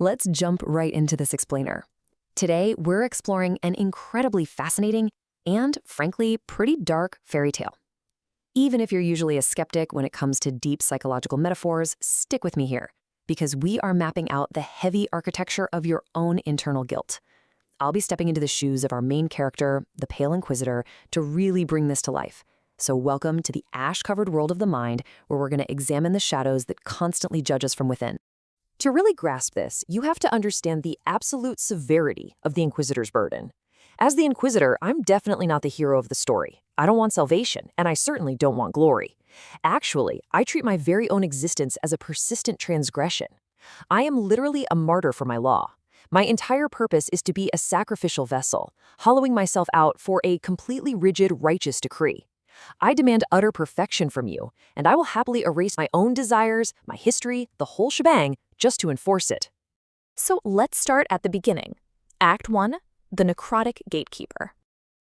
Let's jump right into this explainer. Today, we're exploring an incredibly fascinating and, frankly, pretty dark fairy tale. Even if you're usually a skeptic when it comes to deep psychological metaphors, stick with me here, because we are mapping out the heavy architecture of your own internal guilt. I'll be stepping into the shoes of our main character, the Pale Inquisitor, to really bring this to life. So welcome to the ash-covered world of the mind, where we're going to examine the shadows that constantly judge us from within. To really grasp this, you have to understand the absolute severity of the Inquisitor's burden. As the Inquisitor, I'm definitely not the hero of the story. I don't want salvation, and I certainly don't want glory. Actually, I treat my very own existence as a persistent transgression. I am literally a martyr for my law. My entire purpose is to be a sacrificial vessel, hollowing myself out for a completely rigid, righteous decree. I demand utter perfection from you, and I will happily erase my own desires, my history, the whole shebang, just to enforce it. So let's start at the beginning. Act 1, the Necrotic Gatekeeper.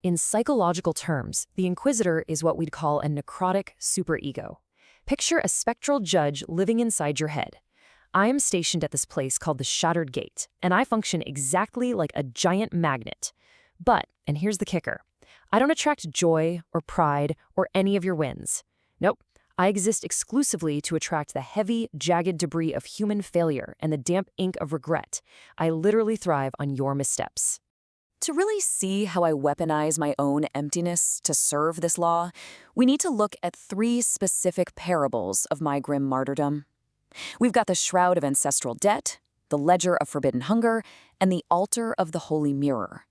In psychological terms, the Inquisitor is what we'd call a necrotic superego. Picture a spectral judge living inside your head. I am stationed at this place called the Shattered Gate, and I function exactly like a giant magnet. But, and here's the kicker, I don't attract joy or pride or any of your wins. Nope, I exist exclusively to attract the heavy, jagged debris of human failure and the damp ink of regret. I literally thrive on your missteps. To really see how I weaponize my own emptiness to serve this law, we need to look at 3 specific parables of my grim martyrdom. We've got the Shroud of Ancestral Debt, the Ledger of Forbidden Hunger, and the Altar of the Holy Mirror.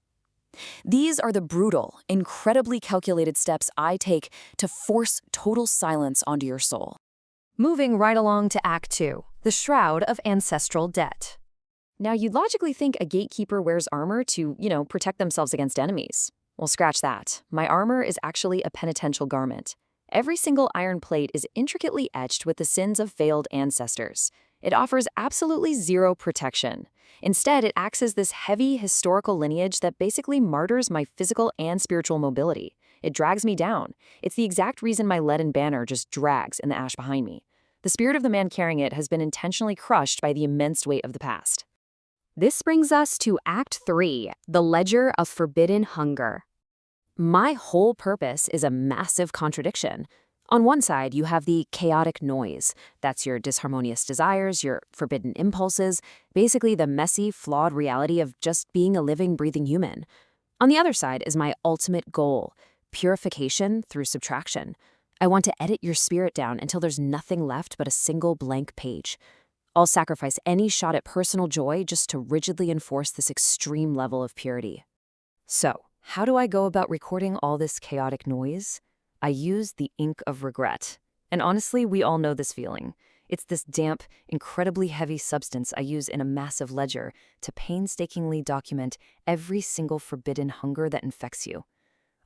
These are the brutal, incredibly calculated steps I take to force total silence onto your soul. Moving right along to Act 2, the Shroud of Ancestral Debt. Now, you'd logically think a gatekeeper wears armor to, protect themselves against enemies. Well, scratch that. My armor is actually a penitential garment. Every single iron plate is intricately etched with the sins of failed ancestors. It offers absolutely zero protection. Instead, it acts as this heavy historical lineage that basically martyrs my physical and spiritual mobility. It drags me down. It's the exact reason my leaden banner just drags in the ash behind me. The spirit of the man carrying it has been intentionally crushed by the immense weight of the past. This brings us to Act 3, the Ledger of Forbidden Hunger. My whole purpose is a massive contradiction. On one side, you have the chaotic noise. That's your disharmonious desires, your forbidden impulses, basically the messy, flawed reality of just being a living, breathing human. On the other side is my ultimate goal, purification through subtraction. I want to edit your spirit down until there's nothing left but a single blank page. I'll sacrifice any shot at personal joy just to rigidly enforce this extreme level of purity. So, how do I go about recording all this chaotic noise? I use the ink of regret. And honestly, we all know this feeling. It's this damp, incredibly heavy substance I use in a massive ledger to painstakingly document every single forbidden hunger that infects you.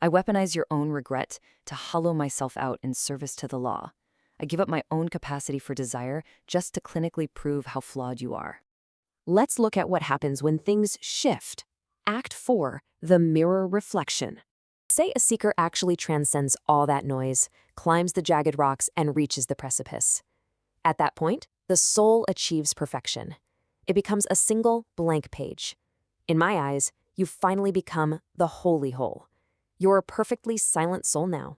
I weaponize your own regret to hollow myself out in service to the law. I give up my own capacity for desire just to clinically prove how flawed you are. Let's look at what happens when things shift. Act 4, the mirror reflection. Say a seeker actually transcends all that noise, climbs the jagged rocks, and reaches the precipice. At that point, the soul achieves perfection. It becomes a single blank page. In my eyes, you've finally become the holy whole. You're a perfectly silent soul now.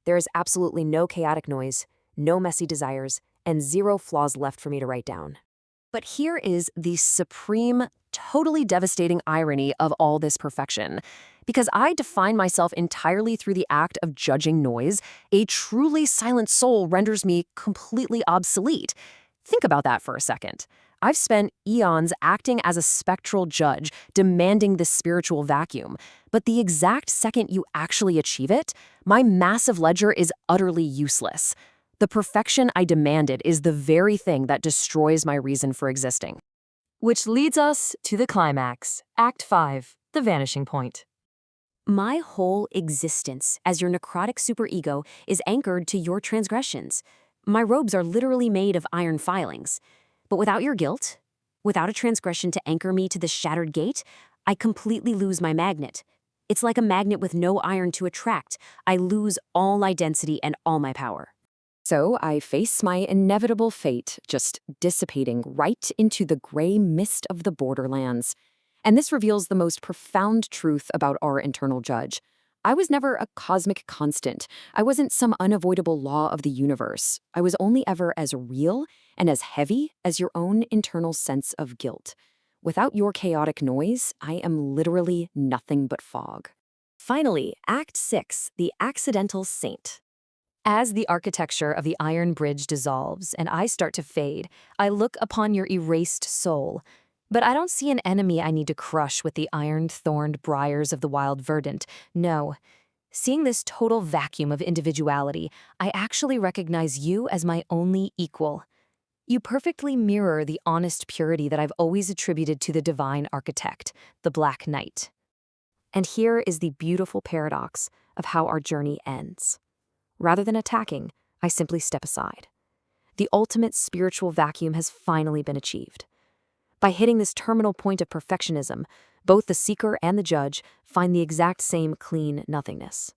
There is absolutely no chaotic noise, no messy desires, and 0 flaws left for me to write down. But here is the supreme, totally devastating irony of all this perfection. Because I define myself entirely through the act of judging noise, a truly silent soul renders me completely obsolete. Think about that for a second. I've spent eons acting as a spectral judge, demanding this spiritual vacuum. But the exact second you actually achieve it, my massive ledger is utterly useless. The perfection I demanded is the very thing that destroys my reason for existing. Which leads us to the climax, Act 5, the vanishing point. My whole existence as your necrotic superego is anchored to your transgressions. My robes are literally made of iron filings. But without your guilt, without a transgression to anchor me to the shattered gate, I completely lose my magnet. It's like a magnet with no iron to attract. I lose all my density and all my power. So I face my inevitable fate, just dissipating right into the gray mist of the borderlands. And this reveals the most profound truth about our internal judge. I was never a cosmic constant. I wasn't some unavoidable law of the universe. I was only ever as real and as heavy as your own internal sense of guilt. Without your chaotic noise, I am literally nothing but fog. Finally, Act 6, The Accidental Saint. As the architecture of the iron bridge dissolves and I start to fade, I look upon your erased soul. But I don't see an enemy I need to crush with the iron-thorned briars of the wild verdant. No. Seeing this total vacuum of individuality, I actually recognize you as my only equal. You perfectly mirror the honest purity that I've always attributed to the divine architect, the Black Knight. And here is the beautiful paradox of how our journey ends. Rather than attacking, I simply step aside. The ultimate spiritual vacuum has finally been achieved. By hitting this terminal point of perfectionism, both the seeker and the judge find the exact same clean nothingness.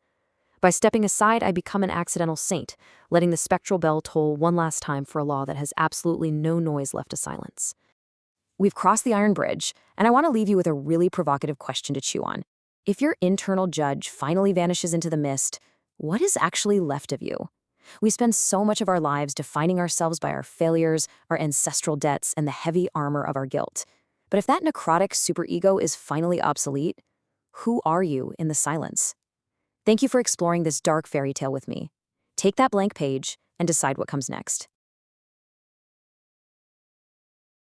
By stepping aside, I become an accidental saint, letting the spectral bell toll one last time for a law that has absolutely no noise left to silence. We've crossed the iron bridge, and I want to leave you with a really provocative question to chew on. If your internal judge finally vanishes into the mist, what is actually left of you? We spend so much of our lives defining ourselves by our failures, our ancestral debts, and the heavy armor of our guilt. But if that necrotic superego is finally obsolete, who are you in the silence? Thank you for exploring this dark fairy tale with me. Take that blank page and decide what comes next.